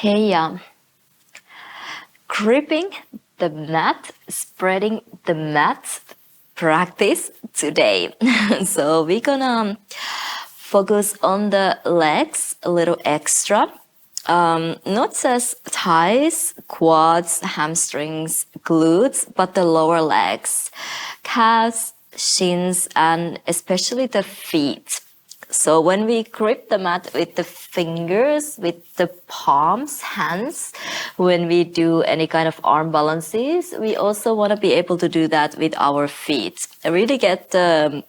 Hey, gripping the mat, spreading the mat practice today. So we're gonna focus on the legs a little extra. Not just thighs, quads, hamstrings, glutes, but the lower legs, calves, shins, and especially the feet. So when we grip the mat with the fingers, with the palms, hands, when we do any kind of arm balances, we also want to be able to do that with our feet. Really get the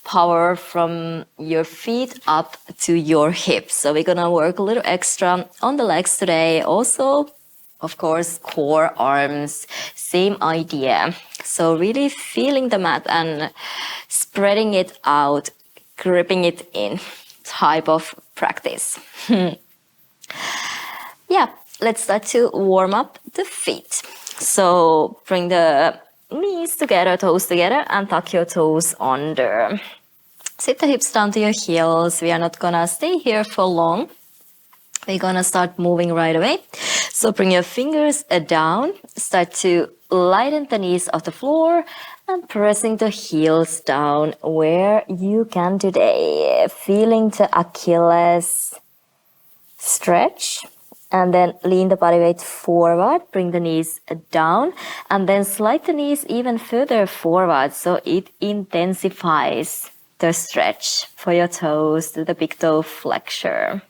power from your feet up to your hips. So we're gonna work a little extra on the legs today. Also, of course, core, arms, same idea. So really feeling the mat and spreading it out, gripping it in type of practice. Yeah, let's start to warm up the feet. So bring the knees together, toes together, and tuck your toes under. Sit the hips down to your heels. We are not gonna stay here for long. We're gonna start moving right away. So bring your fingers down, start to lighten the knees off the floor and pressing the heels down where you can today. Feeling the Achilles stretch. And then lean the body weight forward, bring the knees down, and then slide the knees even further forward so it intensifies the stretch for your toes to the big toe flexor.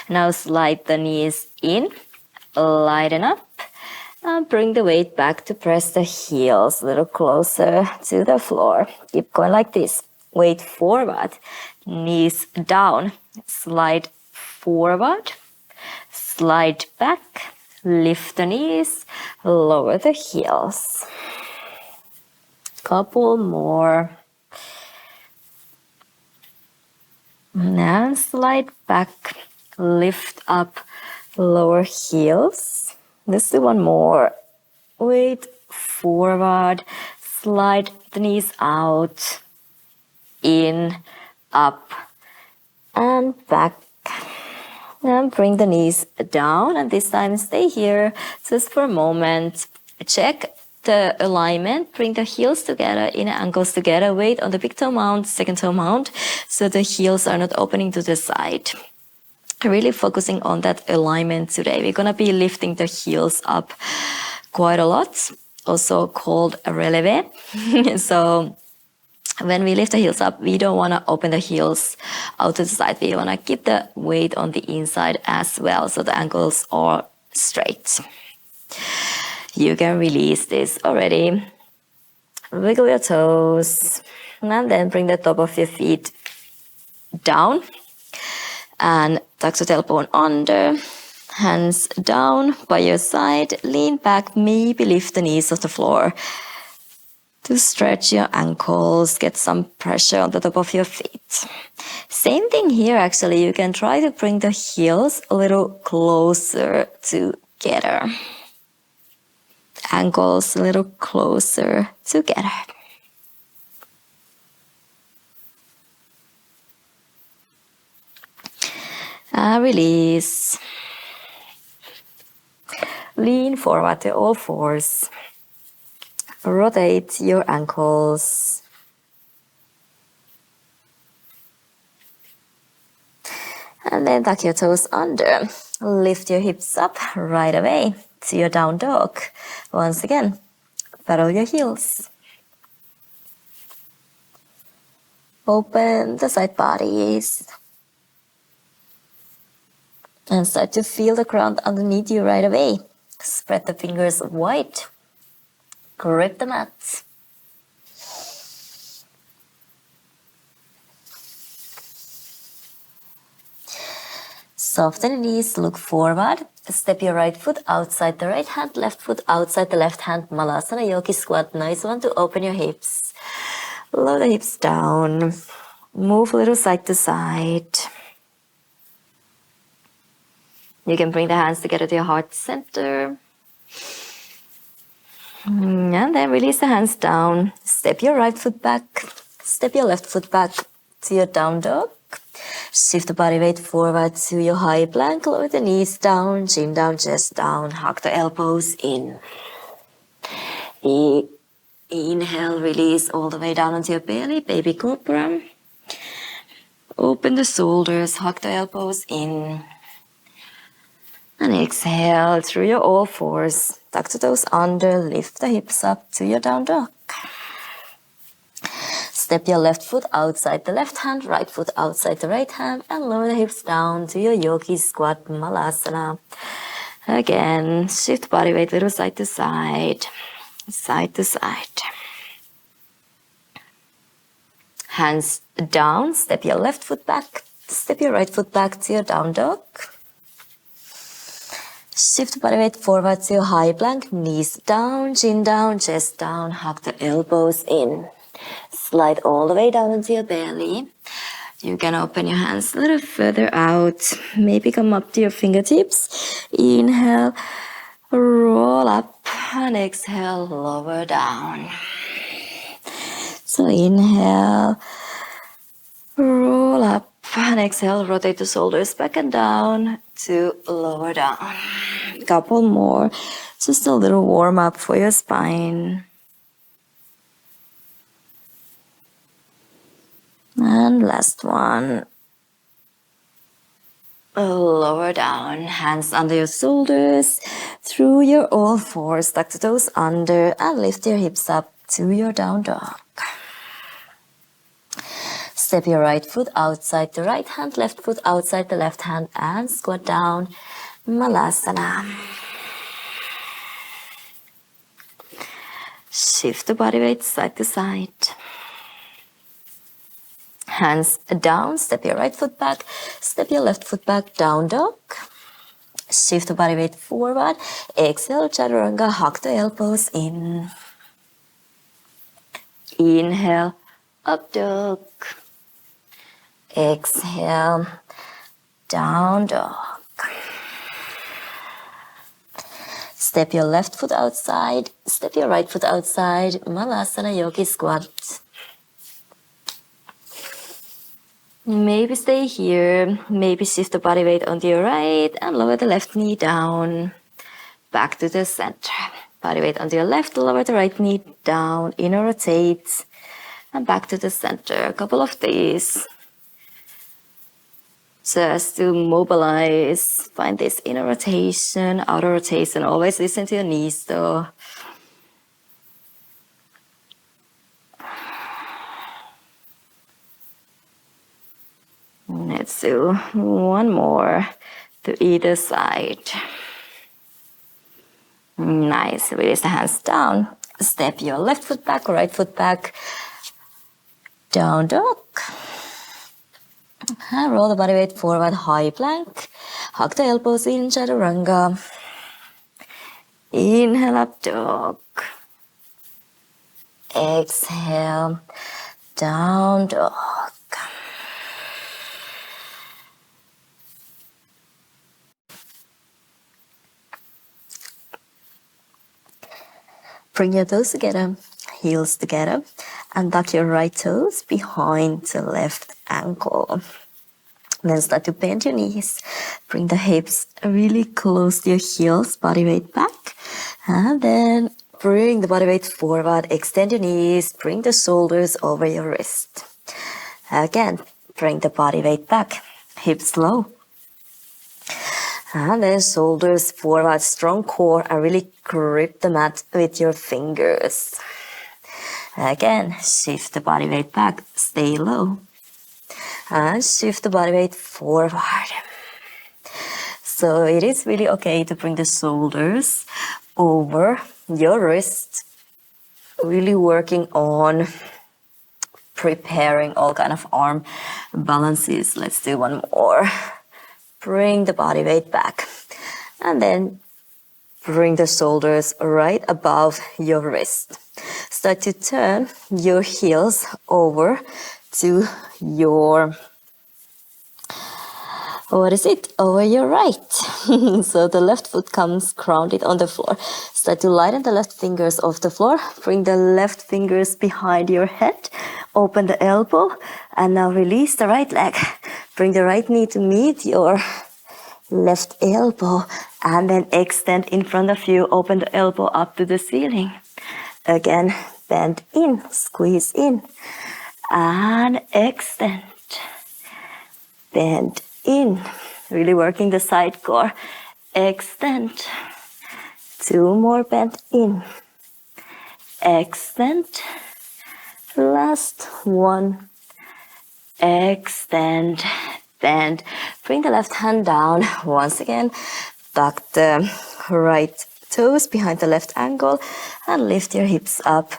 Now slide the knees in, lighten up, and bring the weight back to press the heels a little closer to the floor. Keep going like this. Weight forward, knees down, slide forward, slide back, lift the knees, lower the heels. Couple more. And slide back, lift up, lower heels. Let's do one more. Weight forward, slide the knees out, in, up, and back. And bring the knees down, and this time stay here just for a moment. Check the alignment, bring the heels together, inner ankles together, weight on the big toe mount, second toe mount, so the heels are not opening to the side. Really focusing on that alignment today. We're gonna be lifting the heels up quite a lot, also called a releve. So when we lift the heels up, we don't want to open the heels out to the side. We want to keep the weight on the inside as well, so the ankles are straight. You can release this already. Wiggle your toes, and then bring the top of your feet down. And tuck the tailbone under, hands down by your side. Lean back, maybe lift the knees off the floor. To stretch your ankles, get some pressure on the top of your feet. Same thing here actually, you can try to bring the heels a little closer together. Ankles a little closer together. Release. Lean forward to all fours. Rotate your ankles. And then tuck your toes under. Lift your hips up right away to your down dog. Once again, pedal your heels. Open the side bodies. And start to feel the ground underneath you right away. Spread the fingers wide. Grip the mat. Soften the knees, look forward. Step your right foot outside the right hand, left foot outside the left hand. Malasana yogi squat. Nice one to open your hips. Lower the hips down. Move a little side to side. You can bring the hands together to your heart center. And then release the hands down. Step your right foot back. Step your left foot back to your down dog. Shift the body weight forward to your high plank. Lower the knees down, chin down, chest down. Hug the elbows in. Inhale, release all the way down onto your belly, baby cobra. Open the shoulders, hug the elbows in. And exhale through your all fours. Tuck the toes under, lift the hips up to your down dog. Step your left foot outside the left hand, right foot outside the right hand, and lower the hips down to your yogi squat, Malasana. Again, shift body weight little side to side, side to side. Hands down, step your left foot back, step your right foot back to your down dog. Shift body weight forward to your high plank, knees down, chin down, chest down, hug the elbows in. Slide all the way down into your belly. You can open your hands a little further out, maybe come up to your fingertips. Inhale, roll up, and exhale, lower down. So inhale, roll up, and exhale, rotate the shoulders back and down to lower down. Couple more, just a little warm up for your spine. And last one. Lower down, hands under your shoulders, through your all fours, tuck the toes under and lift your hips up to your down dog. Step your right foot outside the right hand, left foot outside the left hand, and squat down, Malasana. Shift the body weight side to side. Hands down, step your right foot back, step your left foot back, down dog. Shift the body weight forward. Exhale, Chaturanga, hug the elbows in. Inhale, up dog. Exhale, down dog. Step your left foot outside, step your right foot outside, Malasana yogi squat. Maybe stay here, maybe shift the body weight onto your right and lower the left knee down, back to the center. Body weight onto your left, lower the right knee down, inner rotate, and back to the center. A couple of these. Just to mobilize, find this inner rotation, outer rotation. Always listen to your knees though. Let's do one more to either side. Nice, release the hands down. Step your left foot back, right foot back. Down dog. And roll the body weight forward, high plank. Hug the elbows in, Chaturanga. Inhale, up dog. Exhale, down dog. Bring your toes together, heels together, and tuck your right toes behind the left ankle. Then start to bend your knees. Bring the hips really close to your heels, body weight back. And then bring the body weight forward, extend your knees, bring the shoulders over your wrist. Again, bring the body weight back, hips low. And then shoulders forward, strong core, and really grip the mat with your fingers. Again, shift the body weight back, stay low. And shift the body weight forward. So it is really okay to bring the shoulders over your wrist, really working on preparing all kind of arm balances. Let's do one more. Bring the body weight back and then bring the shoulders right above your wrist. Start to turn your heels over to your, over your right. So the left foot comes grounded on the floor. Start to lighten the left fingers off the floor. Bring the left fingers behind your head. Open the elbow and now release the right leg. bring the right knee to meet your left elbow, and then extend in front of you, open the elbow up to the ceiling. Again, bend in, squeeze in, and extend. Bend in, really working the side core. Extend. 2 more, bend in. Extend. Last 1. Extend, bend. Bring the left hand down. Once again, tuck the right toes behind the left ankle and lift your hips up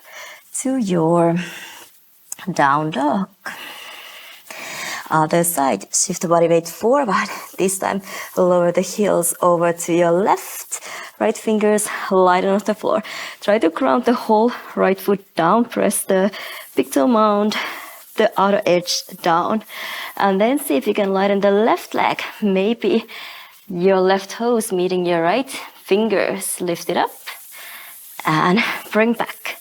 to your down dog. Other side, shift the body weight forward. This time, lower the heels over to your left. Right fingers lighten off the floor. Try to ground the whole right foot down. Press the big toe mound, the outer edge down. And then see if you can lighten the left leg. Maybe your left toes meeting your right fingers. Lift it up and bring back.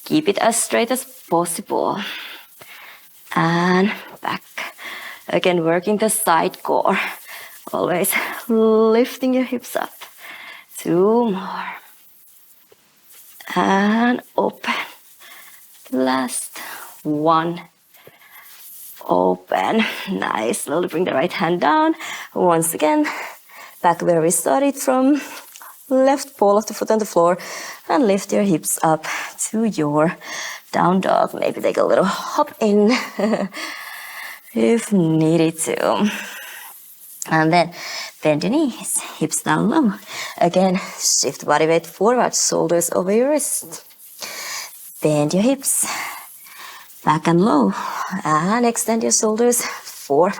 Keep it as straight as possible. And back. Again, working the side core. Always lifting your hips up. 2 more. And open. Last 1. Open. Nice. Slowly bring the right hand down. Once again, back where we started from. Left ball of the foot on the floor. And lift your hips up to your down dog. Maybe take a little hop in. If needed to. And then bend your knees, hips down low. Again, shift body weight forward, shoulders over your wrist. Bend your hips, back and low. And extend your shoulders forward.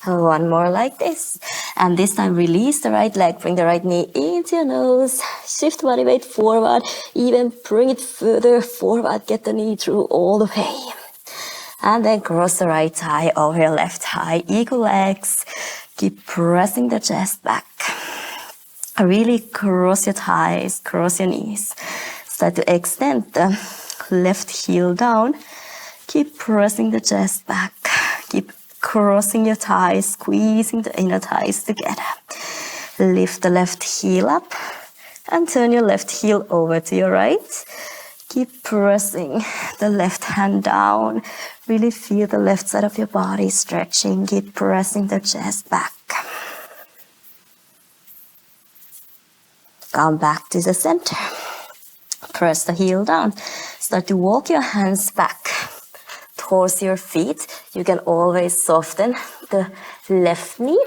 1 more like this. And this time release the right leg, bring the right knee into your nose. Shift body weight forward, even bring it further forward. Get the knee through all the way. And then cross the right thigh over your left thigh. Eagle legs. Keep pressing the chest back. Really cross your thighs, cross your knees. Start to extend the left heel down. Keep pressing the chest back. Keep crossing your thighs, squeezing the inner thighs together. Lift the left heel up and turn your left heel over to your right. Keep pressing the left hand down. Really feel the left side of your body stretching. Keep pressing the chest back. Come back to the center. Press the heel down. Start to walk your hands back towards your feet. You can always soften the left knee.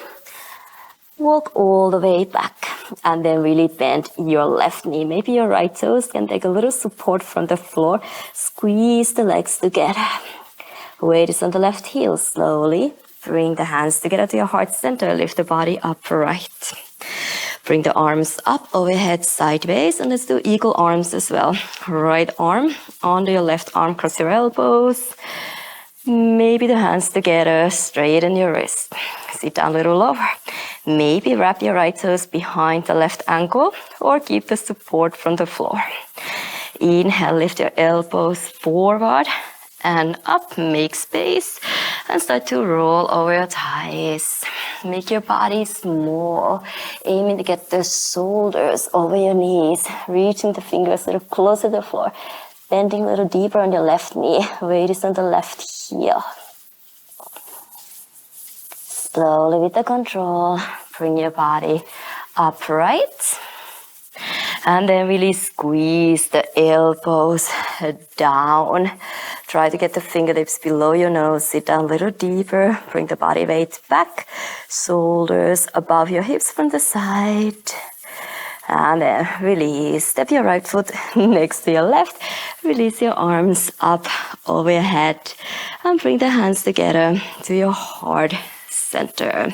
Walk all the way back and then really bend your left knee. Maybe your right toes can take a little support from the floor. Squeeze the legs together. Weight is on the left heel. Slowly bring the hands together to your heart center. Lift the body upright. Bring the arms up overhead sideways, and let's do eagle arms as well. Right arm onto your left arm, cross your elbows. Maybe the hands together, straighten your wrist. Sit down a little lower. Maybe wrap your right toes behind the left ankle or keep the support from the floor. Inhale, lift your elbows forward and up, make space and start to roll over your thighs. Make your body small, aiming to get the shoulders over your knees, reaching the fingers a little closer to the floor. Bending a little deeper on your left knee. Weight is on the left heel. Slowly with the control, bring your body upright. And then really squeeze the elbows down. Try to get the fingertips below your nose. Sit down a little deeper. Bring the body weight back. Shoulders above your hips from the side. And then release. Step your right foot next to your left. Release your arms up over your head. And bring the hands together to your heart center.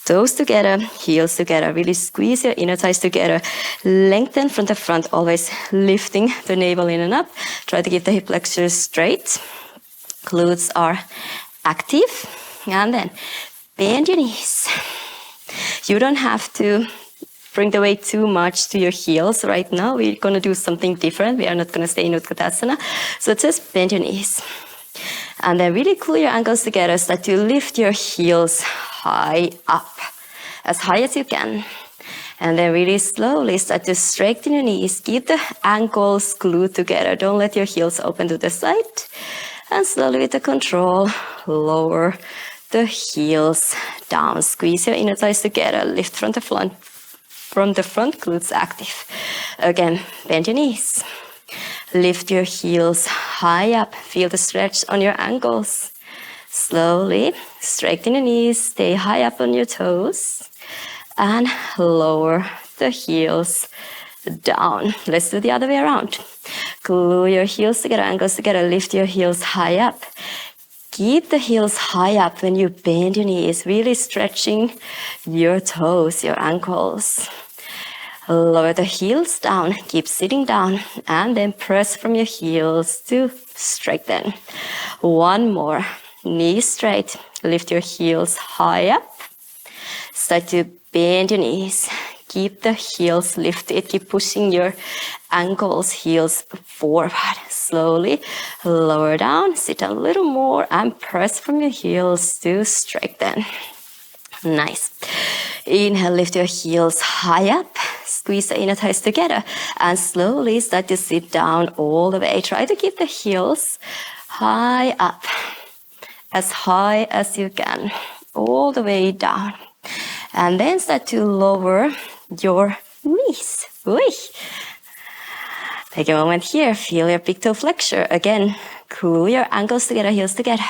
Toes together, heels together. Really squeeze your inner thighs together. Lengthen from the front, always lifting the navel in and up. Try to keep the hip flexors straight. Glutes are active. And then bend your knees. You don't have to bring the weight too much to your heels right now. We're going to do something different. We are not going to stay in Utkatasana. So just bend your knees. And then really glue your ankles together so that you lift your heels high up, as high as you can. And then really slowly start to straighten your knees. Keep the ankles glued together. Don't let your heels open to the side. And slowly with the control, lower the heels down. Squeeze your inner thighs together. Lift from the front glutes active. Again, bend your knees. Lift your heels high up. Feel the stretch on your ankles. Slowly straighten your knees. Stay high up on your toes. And lower the heels down. Let's do the other way around. Glue your heels together, ankles together. Lift your heels high up. Keep the heels high up when you bend your knees, really stretching your toes, your ankles. Lower the heels down, keep sitting down, and then press from your heels to straighten. One more, knees straight, lift your heels high up. Start to bend your knees. Keep the heels lifted. Keep pushing your ankles, heels forward. Slowly lower down. Sit a little more and press from your heels to straighten. Nice. Inhale, lift your heels high up. Squeeze the inner thighs together. And slowly start to sit down all the way. Try to keep the heels high up. As high as you can. All the way down. And then start to lower your knees. Take a moment here. Feel your big toe flexor. Again, glue your ankles together, heels together.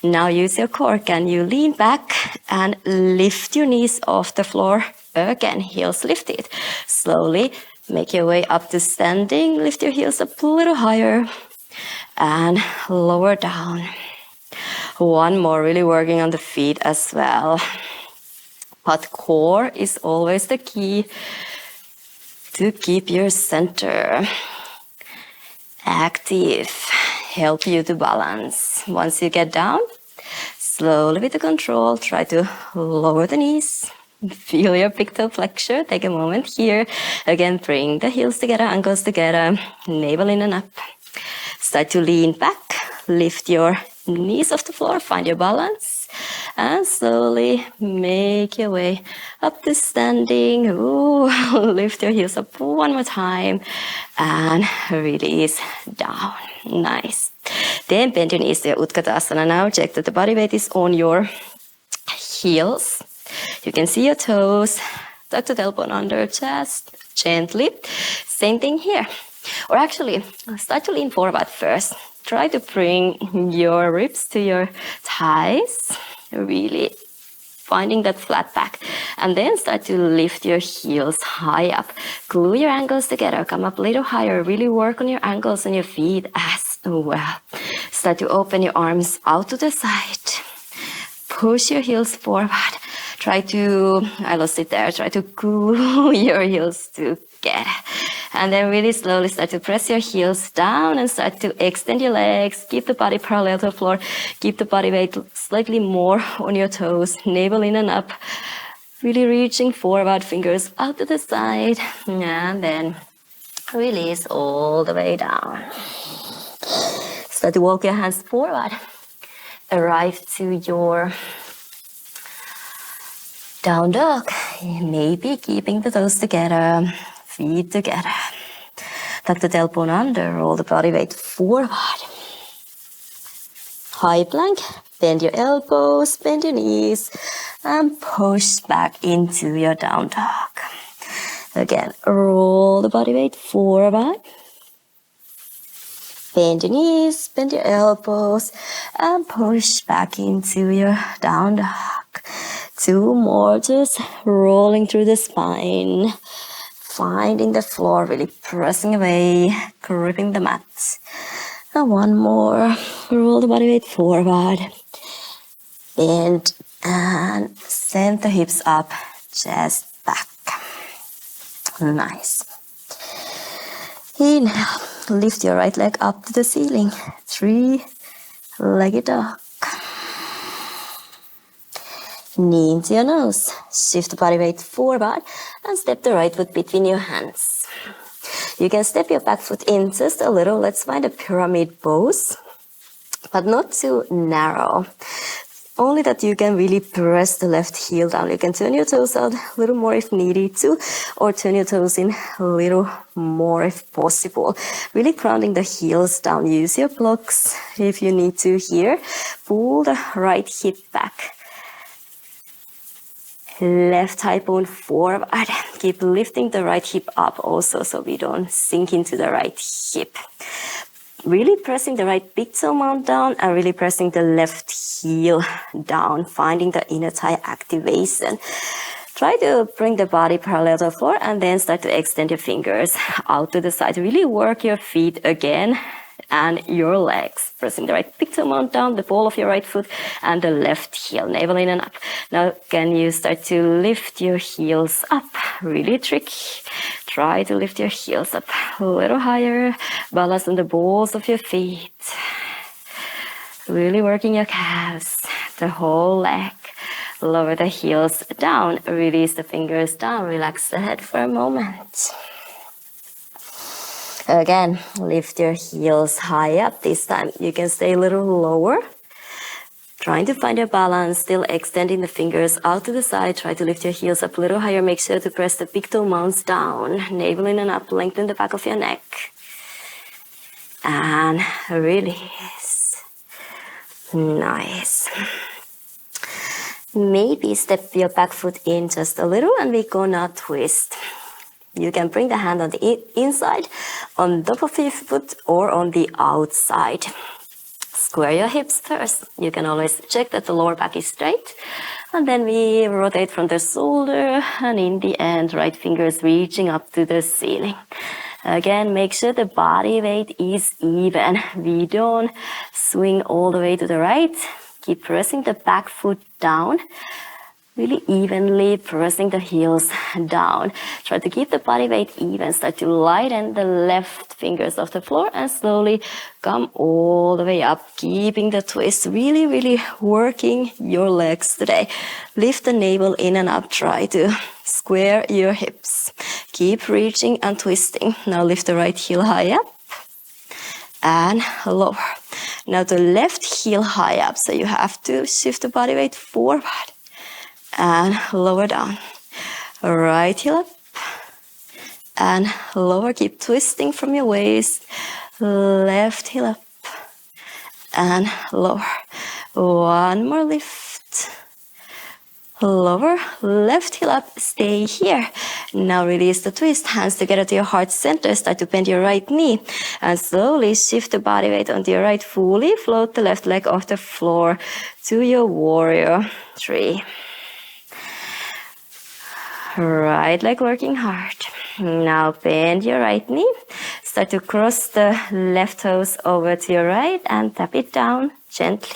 Now use your core. Can you lean back and lift your knees off the floor? Again, heels lifted. Slowly make your way up to standing. Lift your heels up a little higher. And lower down. One more, really working on the feet as well. But core is always the key to keep your center active, help you to balance. Once you get down, slowly with the control, try to lower the knees. Feel your big toe flexor. Take a moment here. Again, bring the heels together, ankles together, navel in and up. Start to lean back, lift your knees off the floor, find your balance. And slowly make your way up to standing. Ooh, lift your heels up one more time. And release down. Nice. Then bend your knees to your Utkatasana now. Check that the body weight is on your heels. You can see your toes. Tuck the tailbone under chest. Gently. Same thing here. Or actually, start to lean forward first. Try to bring your ribs to your thighs. Really finding that flat back. And then start to lift your heels high up. Glue your ankles together. Come up a little higher. Really work on your ankles and your feet as well. Start to open your arms out to the side. Push your heels forward. Try to glue your heels together. And then really slowly start to press your heels down and start to extend your legs. Keep the body parallel to the floor. Keep the body weight slightly more on your toes. Navel in and up. Really reaching forward, fingers out to the side. And then release all the way down. Start to walk your hands forward. Arrive to your down dog. Maybe keeping the toes together. Feet together. Tuck the tailbone under, roll the body weight forward. High plank, bend your elbows, bend your knees, and push back into your down dog. Again, roll the body weight forward. Bend your knees, bend your elbows, and push back into your down dog. Two more, just rolling through the spine. Finding the floor, really pressing away, gripping the mat. And one more. Roll the body weight forward. Bend and send the hips up, chest back. Nice. Inhale. Lift your right leg up to the ceiling. Three-legged dog. Knee into your nose. Shift the body weight forward and step the right foot between your hands. You can step your back foot in just a little. Let's find a pyramid pose. but not too narrow. Only that you can really press the left heel down. You can turn your toes out a little more if needed to, or turn your toes in a little more if possible. Really grounding the heels down. Use your blocks if you need to here. Pull the right hip back. Left thigh bone forward. Keep lifting the right hip up also so we don't sink into the right hip. Really pressing the right big toe mount down and really pressing the left heel down, finding the inner thigh activation. Try to bring the body parallel to the floor and then start to extend your fingers out to the side. Really work your feet again and your legs. Pressing the right big toe mount down, the ball of your right foot and the left heel, navel in and up. Now can you start to lift your heels up? Really tricky. Try to lift your heels up a little higher. Balance on the balls of your feet. Really working your calves, the whole leg. Lower the heels down. Release the fingers down. Relax the head for a moment. Again, lift your heels high up. This time you can stay a little lower. Trying to find your balance, still extending the fingers out to the side. Try to lift your heels up a little higher. Make sure to press the big toe mounts down. Navel in and up. Lengthen the back of your neck. And release. Nice. Maybe step your back foot in just a little and we're gonna twist. You can bring the hand on the inside, on top of your foot or on the outside. Square your hips first. You can always check that the lower back is straight. And then we rotate from the shoulder and in the end, right fingers reaching up to the ceiling. Again, make sure the body weight is even. We don't swing all the way to the right. Keep pressing the back foot down. Really evenly pressing the heels down. Try to keep the body weight even. Start to lighten the left fingers off the floor and slowly come all the way up. Keeping the twist. Really, really working your legs today. Lift the navel in and up. Try to square your hips. Keep reaching and twisting. Now lift the right heel high up and lower. Now the left heel high up. So you have to shift the body weight forward. And lower down. Right heel up and lower. Keep twisting from your waist. Left heel up and lower. One more lift. Lower. Left heel up. Stay here. Now release the twist. Hands together to your heart center. Start to bend your right knee and slowly shift the body weight onto your right. Fully float the left leg off the floor to your warrior 3. Right leg working hard. Now bend your right knee. Start to cross the left toes over to your right and tap it down gently.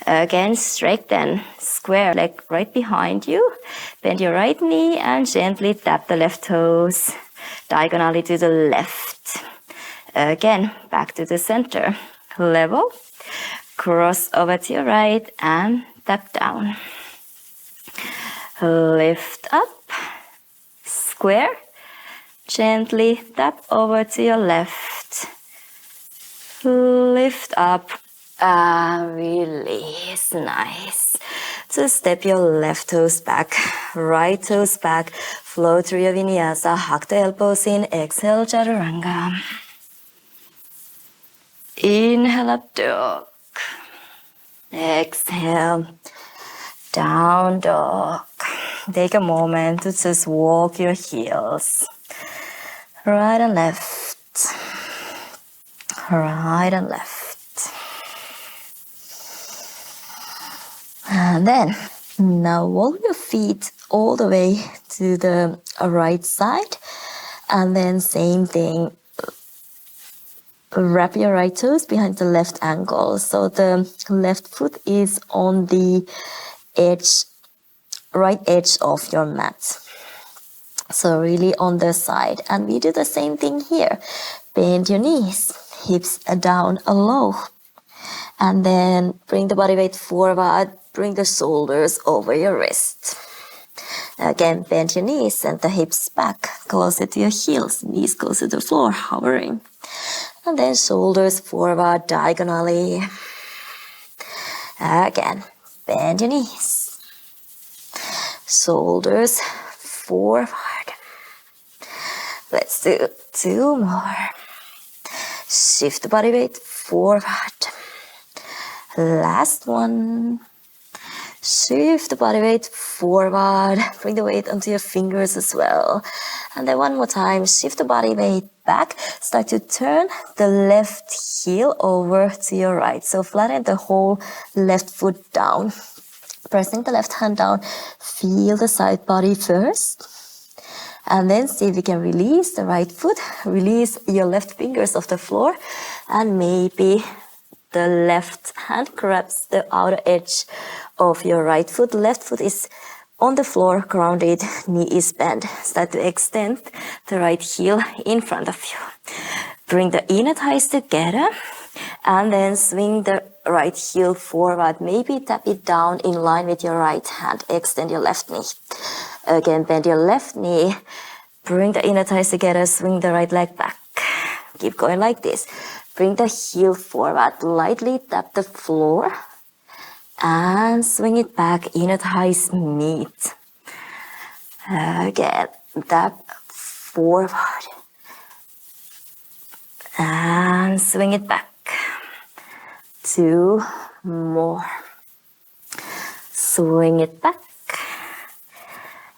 Again, straighten, square leg right behind you. Bend your right knee and gently tap the left toes diagonally to the left. Again, back to the center. Level, cross over to your right and tap down. Lift up, square, gently tap over to your left. Lift up, release, nice. So step your left toes back, right toes back, flow through your vinyasa, hug the elbows in, exhale, Chaturanga. Inhale, up dog. Exhale, down dog. Take a moment to just walk your heels. Right and left. Right and left. And then, now walk your feet all the way to the right side. And then same thing. Wrap your right toes behind the left ankle. So the left foot is on the edge, right edge of your mat. So really on the side. And we do the same thing here. Bend your knees, hips down low. And then bring the body weight forward, bring the shoulders over your wrist. Again, bend your knees and the hips back, closer to your heels, knees closer to the floor, hovering. And then shoulders forward diagonally. Again, bend your knees. Shoulders forward. Let's do 2 more. Shift the body weight forward. Last one. Shift the body weight forward. Bring the weight onto your fingers as well. And then one more time. Shift the body weight back. Start to turn the left heel over to your right. So flatten the whole left foot down. Pressing the left hand down. Feel the side body first. And then see if you can release the right foot. Release your left fingers off the floor. And maybe the left hand grabs the outer edge of your right foot. Left foot is on the floor, grounded, knee is bent. Start to extend the right heel in front of you. Bring the inner thighs together and then swing the right heel forward. Maybe tap it down in line with your right hand. Extend your left knee. Again, bend your left knee. Bring the inner thighs together, swing the right leg back. Keep going like this. Bring the heel forward, lightly tap the floor and swing it back, inner thighs meet. Again, tap forward and swing it back. 2 more. Swing it back.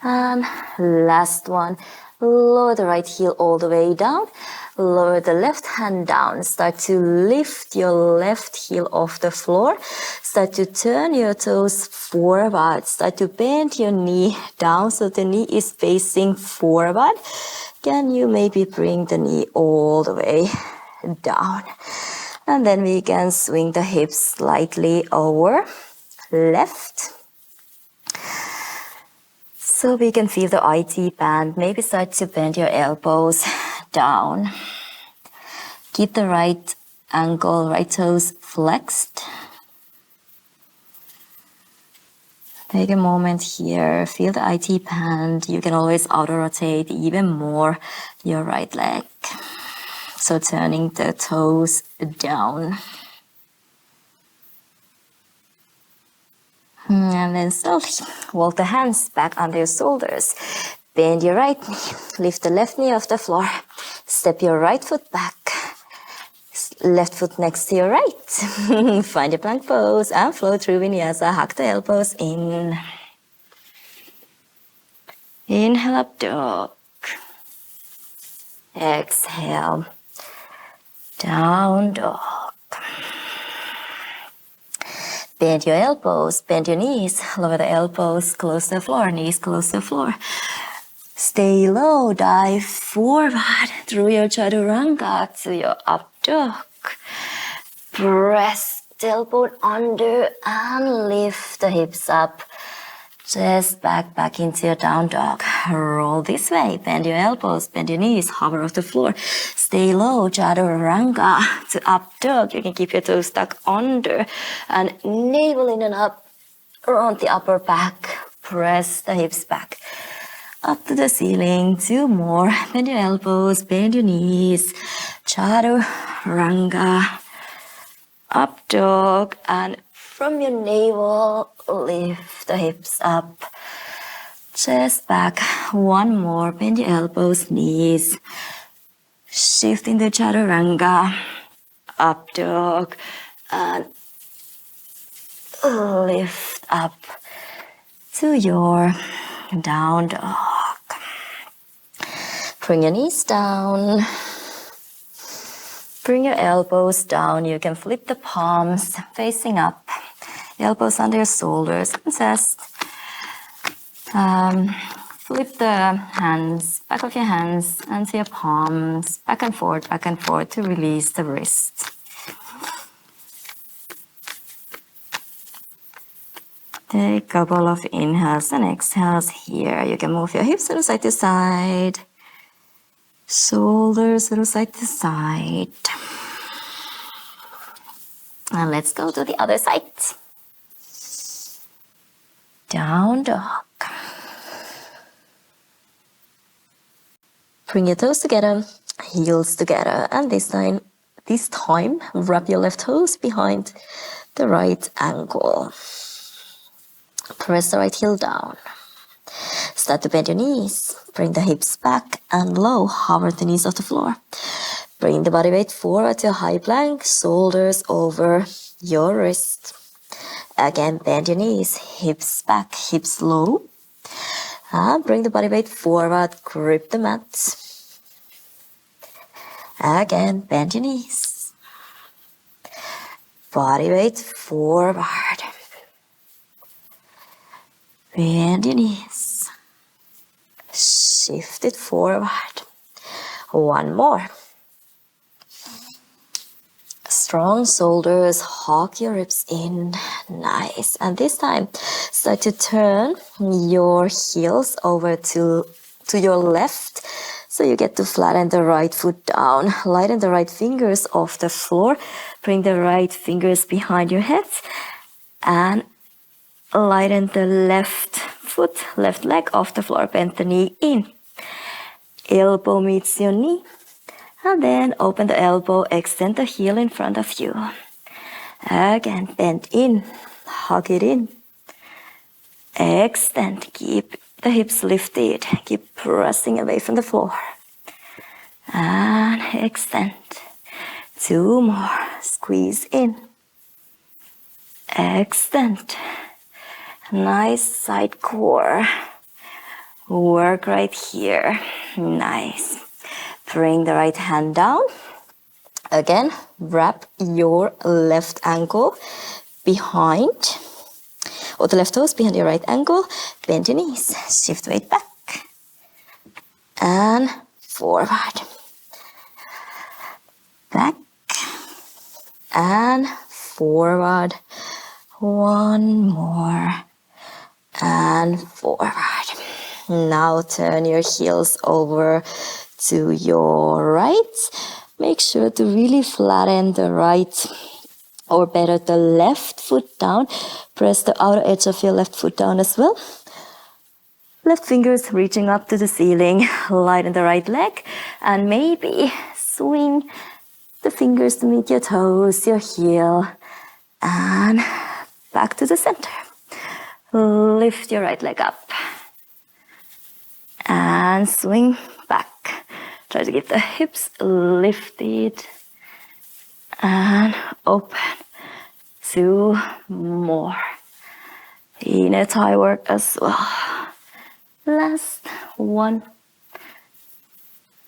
And last one. Lower the right heel all the way down. Lower the left hand down. Start to lift your left heel off the floor. Start to turn your toes forward. Start to bend your knee down so the knee is facing forward. Can you maybe bring the knee all the way down? And then we can swing the hips slightly over. Left. So we can feel the IT band. Maybe start to bend your elbows down. Keep the right ankle, right toes flexed. Take a moment here. Feel the IT band. You can always auto rotate even more your right leg. So turning the toes down. And then slowly walk the hands back under your shoulders. Bend your right knee. Lift the left knee off the floor. Step your right foot back. Left foot next to your right. Find your plank pose and flow through vinyasa. Hug the elbows in. Inhale, up dog. Exhale, down dog. Bend your elbows, bend your knees, lower the elbows, close the floor, knees close the floor. Stay low, dive forward through your Chaturanga to your up dog. Press the elbow under and lift the hips up. Chest back into your down dog. Roll this way, bend your elbows, bend your knees, hover off the floor. Stay low, Chaturanga to up dog. You can keep your toes stuck under and navel in and up around the upper back. Press the hips back up to the ceiling. 2 more. Bend your elbows, bend your knees. Chaturanga, up dog, and from your navel, lift the hips up. Chest back. 1 more. Bend your elbows, knees. Shift into Chaturanga, up dog, and lift up to your down dog. Bring your knees down. Bring your elbows down. You can flip the palms facing up. Elbows under your shoulders and chest. Flip the hands, back of your hands, onto your palms, back and forth to release the wrist. Take a couple of inhales and exhales here. You can move your hips to side to side, shoulders to side to side. And let's go to the other side. Down dog. Bring your toes together, heels together, and this time This time, wrap your left toes behind the right ankle. Press the right heel down. Start to bend your knees. Bring the hips back and low. Hover the knees off the floor. Bring the body weight forward to a high plank. Shoulders over your wrist. Again, bend your knees. Hips back, hips low. And bring the body weight forward. Grip the mat. Again, bend your knees. Body weight forward. Bend your knees. Shift it forward. One more. Strong shoulders, hug your ribs in. Nice. And this time, start to turn your heels over to your left. So you get to flatten the right foot down. Lighten the right fingers off the floor. Bring the right fingers behind your head. And lighten the left foot, left leg off the floor. Bend the knee in. Elbow meets your knee. And then open the elbow, extend the heel in front of you. Again, bend in, hug it in. Extend, keep the hips lifted. Keep pressing away from the floor. And extend. Two more, squeeze in. Extend. Nice side core. Work right here. Nice. Bring the right hand down. Again, wrap your left ankle behind, or the left toes behind your right ankle. Bend your knees. Shift weight back. And forward. Back. And forward. One more. And forward. Now turn your heels over to your right. Make sure to really flatten the right, or better the left foot down. Press the outer edge of your left foot down as well. Left fingers reaching up to the ceiling. Lighten the right leg and maybe swing the fingers to meet your toes, your heel, and back to the center. Lift your right leg up and swing back. Try to keep the hips lifted and open. Two more. Inner thigh work as well. Last one.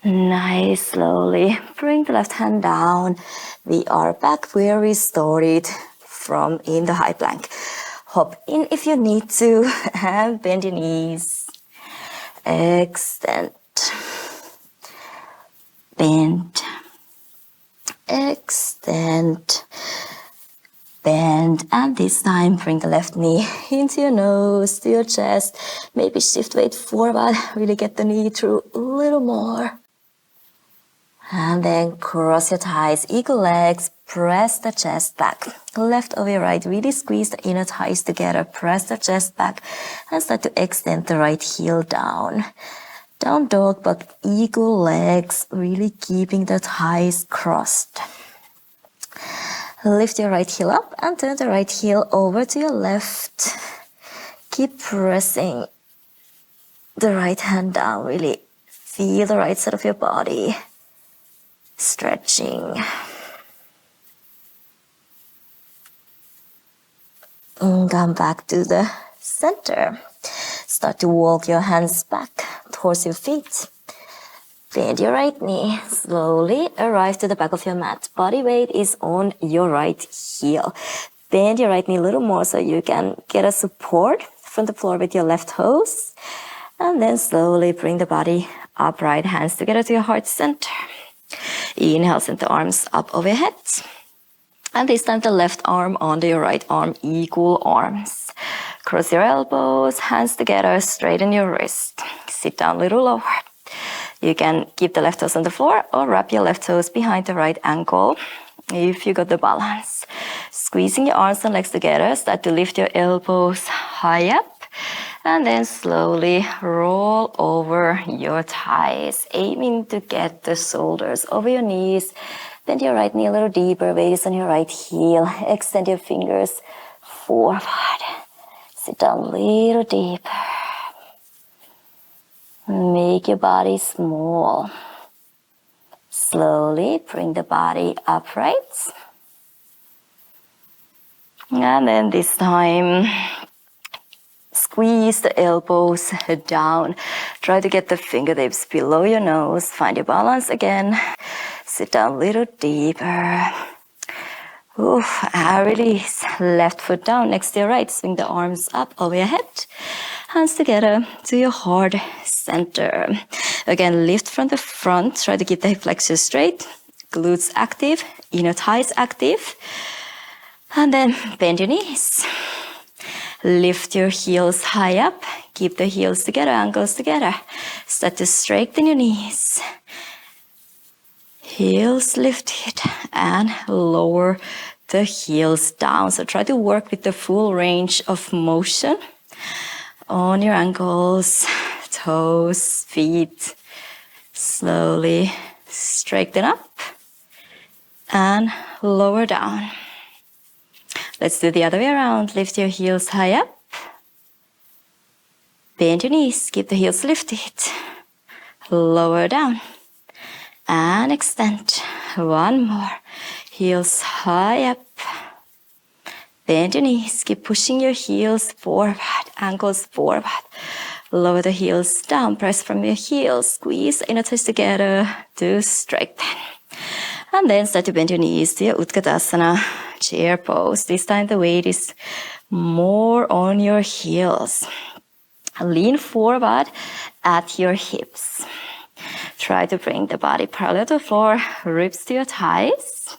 Nice. Slowly bring the left hand down. We are back where we started from in the high plank. Hop in if you need to and bend your knees. Extend. Bend, extend, bend, and this time bring the left knee into your nose, to your chest. Maybe shift weight forward, really get the knee through a little more. And then cross your thighs, eagle legs, press the chest back. Left over your right, really squeeze the inner thighs together, press the chest back, and start to extend the right heel down. Down dog, but eagle legs, really keeping the thighs crossed. Lift your right heel up and turn the right heel over to your left. Keep pressing the right hand down, really feel the right side of your body. Stretching. And come back to the center. Start to walk your hands back towards your feet. Bend your right knee. Slowly arrive to the back of your mat. Body weight is on your right heel. Bend your right knee a little more so you can get a support from the floor with your left toes. And then slowly bring the body upright, hands together to your heart center. Inhale, send the arms up overhead. And this time the left arm under your right arm, equal arms. Cross your elbows, hands together, straighten your wrist. Sit down a little lower. You can keep the left toes on the floor or wrap your left toes behind the right ankle if you got the balance. Squeezing your arms and legs together, start to lift your elbows high up. And then slowly roll over your thighs, aiming to get the shoulders over your knees Bend your right knee a little deeper, weight is on your right heel. Extend your fingers forward. Sit down a little deeper. Make your body small. Slowly bring the body upright. And then this time, squeeze the elbows down. Try to get the fingertips below your nose. Find your balance again. Sit down a little deeper. Oof, and release. Left foot down next to your right. Swing the arms up over your head. Hands together to your heart center. Again, lift from the front. Try to keep the hip flexors straight. Glutes active. Inner thighs active. And then bend your knees. Lift your heels high up. Keep the heels together, ankles together. Start to straighten your knees. Heels lifted and lower the heels down. So try to work with the full range of motion on your ankles, toes, feet. Slowly straighten up and lower down. Let's do the other way around. Lift your heels high up. Bend your knees. Keep the heels lifted. Lower down. And extend. One more. Heels high up. Bend your knees. Keep pushing your heels forward. Ankles forward. Lower the heels down. Press from your heels. Squeeze the inner toes together to straighten. And then start to bend your knees to your Utkatasana chair pose. This time the weight is more on your heels. Lean forward at your hips. Try to bring the body parallel to the floor, ribs to your thighs.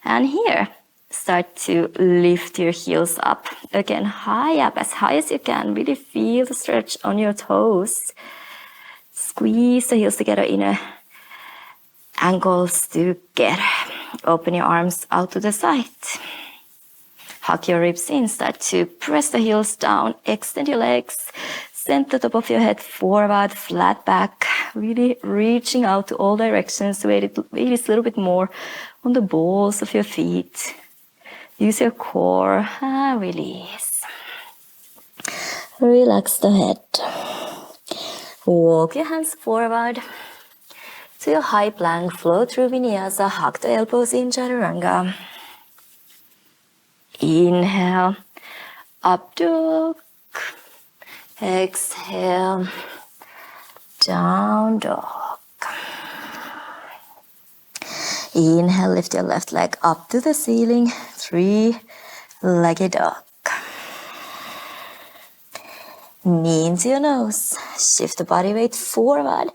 And here, start to lift your heels up. Again, high up, as high as you can. Really feel the stretch on your toes. Squeeze the heels together, inner ankles together. Open your arms out to the side. Hug your ribs in. Start to press the heels down. Extend your legs. Send the top of your head forward, flat back. Really reaching out to all directions. Weight is a little bit more on the balls of your feet. Use your core and release. Relax the head. Walk your hands forward to your high plank. Flow through vinyasa. Hug the elbows in Chaturanga. Inhale, up dog. Exhale, down dog. Inhale, lift your left leg up to the ceiling. Three-legged dog. Knee into your nose. Shift the body weight forward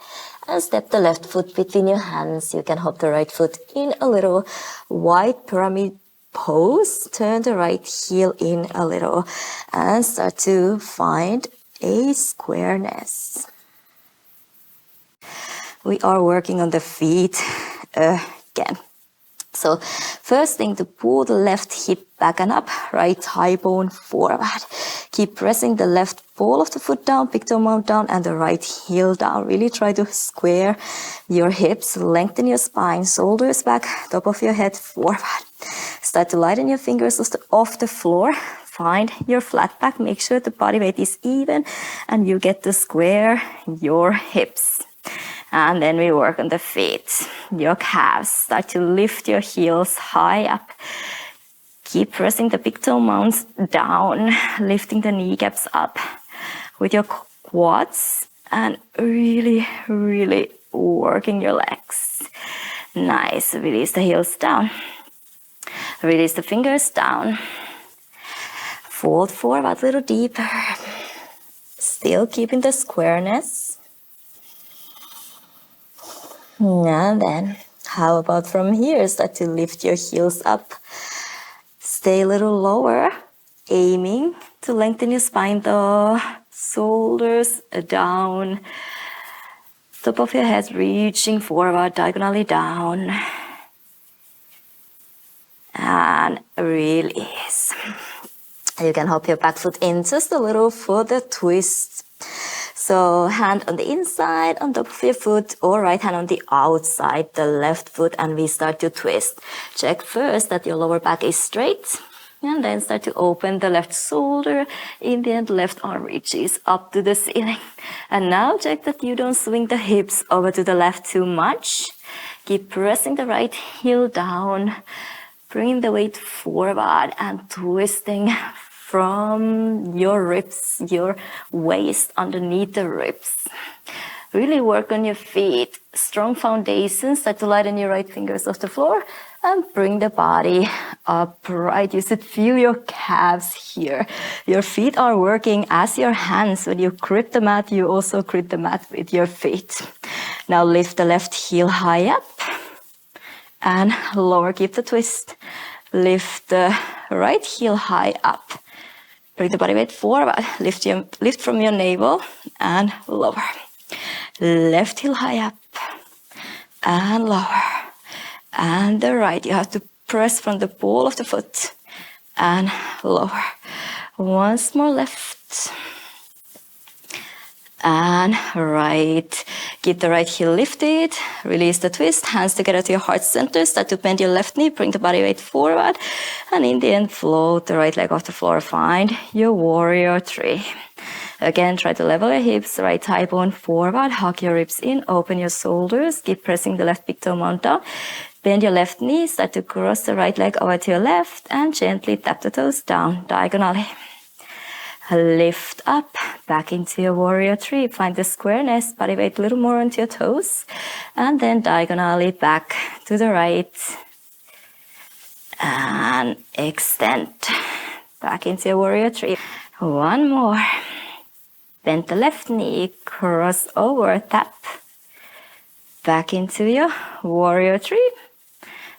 and step the left foot between your hands. You can hop the right foot in a little. Wide pyramid pose. Turn the right heel in a little and start to find a squareness. We are working on the feet again. So first thing, to pull the left hip back and up, right thigh bone forward. Keep pressing the left ball of the foot down, big toe mount down, and the right heel down. Really try to square your hips, lengthen your spine, shoulders back, top of your head forward. Start to lighten your fingers off the floor. Find your flat back. Make sure the body weight is even and you get to square your hips. And then we work on the feet, your calves. Start to lift your heels high up. Keep pressing the big toe mounts down, lifting the kneecaps up with your quads and really, really working your legs. Nice. Release the heels down. Release the fingers down. Fold forward a little deeper. Still keeping the squareness. And then, how about from here? Start to lift your heels up. Stay a little lower, aiming to lengthen your spine though. Shoulders down. Top of your head reaching forward, diagonally down. And release. You can hop your back foot in just a little for the twist. So hand on the inside, on top of your foot, or right hand on the outside, the left foot, and we start to twist. Check first that your lower back is straight, and then start to open the left shoulder. In the end, left arm reaches up to the ceiling. And now check that you don't swing the hips over to the left too much. Keep pressing the right heel down, bringing the weight forward and twisting from your ribs, your waist underneath the ribs. Really work on your feet. Strong foundation. Start to lighten your right fingers off the floor and bring the body upright. You should feel your calves here. Your feet are working as your hands. When you grip the mat, you also grip the mat with your feet. Now lift the left heel high up and lower. Keep the twist. Lift the right heel high up. Bring the body weight forward. Lift from your navel and lower. Left heel high up and lower. And the right, you have to press from the ball of the foot and lower. Once more left and right. Keep the right heel lifted, release the twist, hands together to your heart center, start to bend your left knee, bring the body weight forward, and in the end, float the right leg off the floor. Find your warrior three. Again, try to level your hips, right thigh bone forward, hug your ribs in, open your shoulders, keep pressing the left big toe mount down. Bend your left knee, start to cross the right leg over to your left, and gently tap the toes down diagonally. Lift up, back into your warrior three. Find the squareness, body weight a little more onto your toes. And then diagonally back to the right. And extend. Back into your warrior three. One more. Bend the left knee, cross over, tap. Back into your warrior three.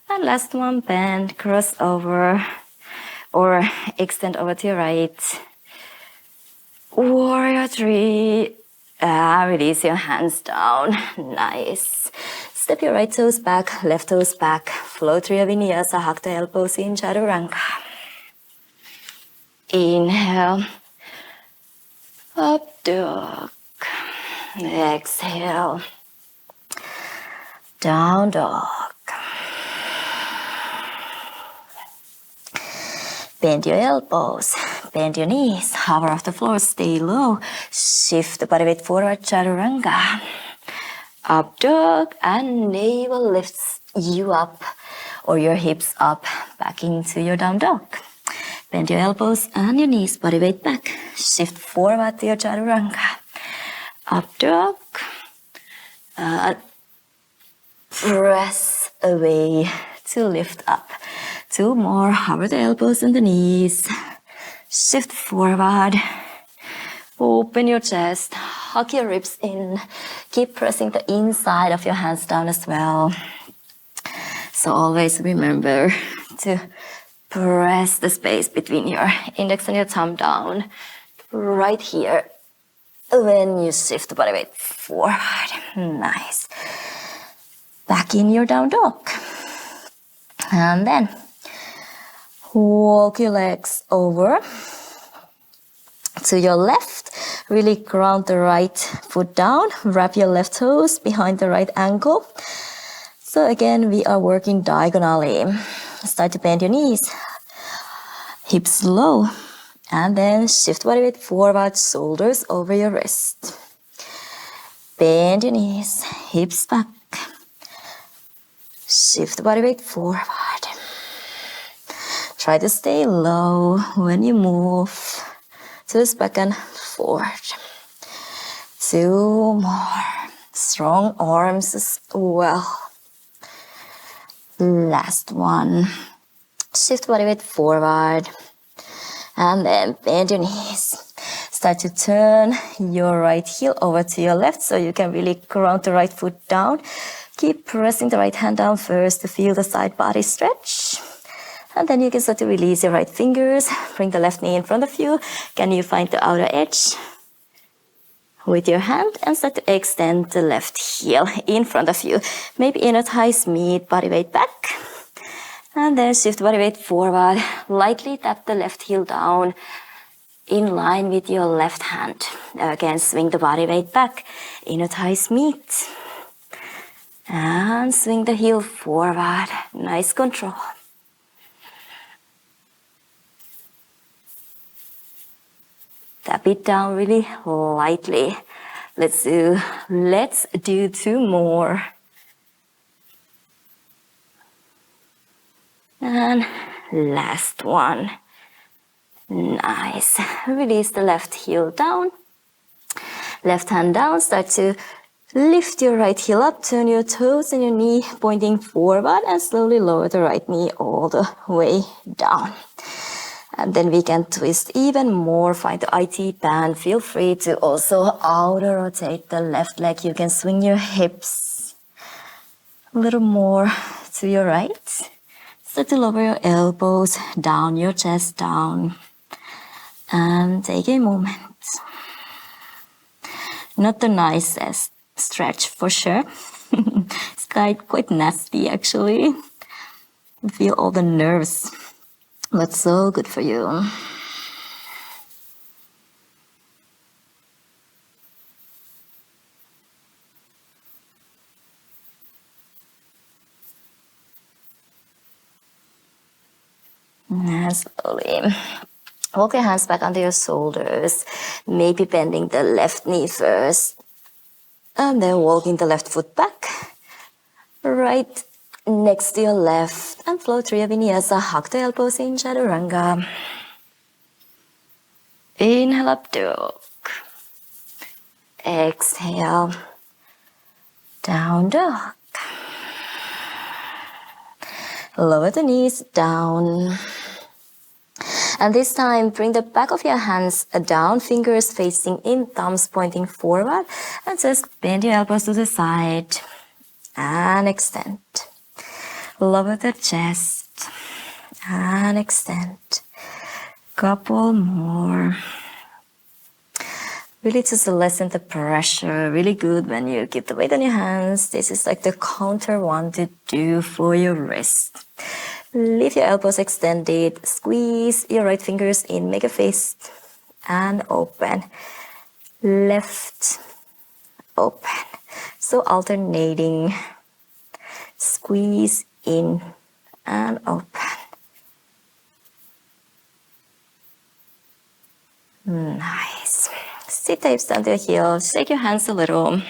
And last one, bend, cross over, or extend over to your right. Warrior three. Release your hands down. Nice. Step your right toes back, left toes back. Float through your vinyasa. Hug the elbows in Chaturanga. Inhale. Up dog. Exhale. Down dog. Bend your elbows, bend your knees, hover off the floor, stay low. Shift the body weight forward, Chaturanga. Up dog, and navel lifts you up, or your hips up, back into your down dog. Bend your elbows and your knees, body weight back. Shift forward to your Chaturanga. Up dog. Press away to lift up. Two more. Hover the elbows and the knees. Shift forward. Open your chest. Hug your ribs in. Keep pressing the inside of your hands down as well. So always remember to press the space between your index and your thumb down. Right here. When you shift the body weight forward. Nice. Back in your down dog. And then walk your legs over to your left. Really ground the right foot down. Wrap your left toes behind the right ankle. So again, we are working diagonally. Start to bend your knees. Hips low. And then shift body weight forward, shoulders over your wrist. Bend your knees, hips back. Shift the body weight forward. Try to stay low when you move. Twist back and forward. Two more. Strong arms as well. Last one. Shift body weight forward. And then bend your knees. Start to turn your right heel over to your left so you can really ground the right foot down. Keep pressing the right hand down first to feel the side body stretch. And then you can start to release your right fingers. Bring the left knee in front of you. Can you find the outer edge with your hand and start to extend the left heel in front of you. Maybe inner thighs meet, body weight back. And then shift body weight forward. Lightly tap the left heel down. in line with your left hand. Again, swing the body weight back, inner thighs meet. And swing the heel forward, nice control. Tap it down really lightly. Let's do 2 more. And last one. Nice. Release the left heel down. Left hand down. Start to lift your right heel up. Turn your toes and your knee pointing forward. And slowly lower the right knee all the way down. And then we can twist even more. Find the IT band. Feel free to also outer rotate the left leg. You can swing your hips a little more to your right. Start to lower your elbows, down your chest, down. And take a moment. Not the nicest stretch for sure. It's quite nasty actually. Feel all the nerves. But so good for you. And slowly walk your hands back under your shoulders. Maybe bending the left knee first. And then walking the left foot back. Right next to your left. And flow through your vinyasa. Hug the elbows in Chaturanga. Inhale up dog. Exhale. Down dog. Lower the knees down. And this time, bring the back of your hands down, fingers facing in, thumbs pointing forward. And just bend your elbows to the side. And extend. Lower the chest. And extend. Couple more. Really just lessen the pressure. Really good when you keep the weight on your hands. This is like the counter one to do for your wrist. Leave your elbows extended. Squeeze your right fingers in. Make a fist. And open. Left. Open. So alternating. Squeeze in and open. Nice. Sit the hips down to your heels. Shake your hands a little.